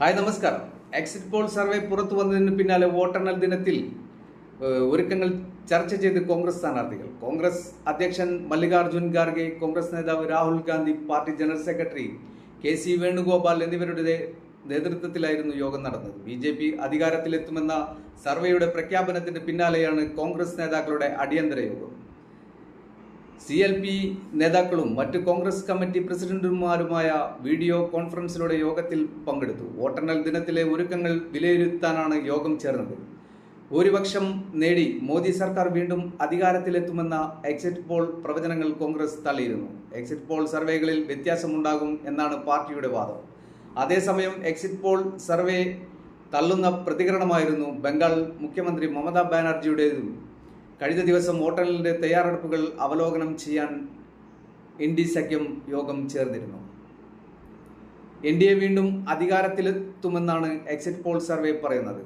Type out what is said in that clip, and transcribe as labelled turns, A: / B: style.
A: Hi നമസ്കാരം. Exit poll survey പുറത്തു വന്നതിന് പിന്നാലെ വോട്ടെണ്ണൽ ദിനത്തിൽ ഒരുക്കങ്ങൾ ചർച്ച ചെയ്ത് കോൺഗ്രസ് സ്ഥാനാർത്ഥികൾ. കോൺഗ്രസ് അധ്യക്ഷൻ മല്ലികാർജുൻ ഖാർഗെ, കോൺഗ്രസ് നേതാവ് Rahul Gandhi, party general secretary KC Venugopal എന്നിവരുടെ നേതൃത്വത്തിലായിരുന്നു യോഗം നടന്നത്. BJP അധികാരത്തിലെത്തുമെന്ന സർവേയുടെ പ്രഖ്യാപനത്തിന് പിന്നാലെയാണ് കോൺഗ്രസ് നേതാക്കളുടെ അടിയന്തര യോഗം. CLP നേതാക്കളും മറ്റ് കോൺഗ്രസ് കമ്മിറ്റി പ്രസിഡന്റുമാരുമായ വീഡിയോ കോൺഫറൻസിലൂടെ യോഗത്തിൽ പങ്കെടുത്തു. വോട്ടെണ്ണൽ ദിനത്തിലെ ഒരുക്കങ്ങൾ വിലയിരുത്താനാണ് യോഗം ചേർന്നത്. ഭൂരിപക്ഷം നേടി മോദി സർക്കാർ വീണ്ടും അധികാരത്തിലെത്തുമെന്ന എക്സിറ്റ് പോൾ പ്രവചനങ്ങൾ കോൺഗ്രസ് തള്ളിയിരുന്നു. എക്സിറ്റ് പോൾ സർവേകളിൽ വ്യത്യാസമുണ്ടാകും എന്നാണ് പാർട്ടിയുടെ വാദം. അതേസമയം എക്സിറ്റ് പോൾ സർവേ തള്ളുന്ന പ്രതികരണമായിരുന്നു ബംഗാൾ മുഖ്യമന്ത്രി മമതാ ബാനർജിയുടേതും. കഴിഞ്ഞ ദിവസം വോട്ടെണ്ണലിന്റെ തയ്യാറെടുപ്പുകൾ അവലോകനം ചെയ്യാൻ ഇന്ത്യ സഖ്യം യോഗം ചേർന്നിരുന്നു. NDA വീണ്ടും അധികാരത്തിലെത്തുമെന്നാണ് എക്സിറ്റ് പോൾ സർവേ പറയുന്നത്.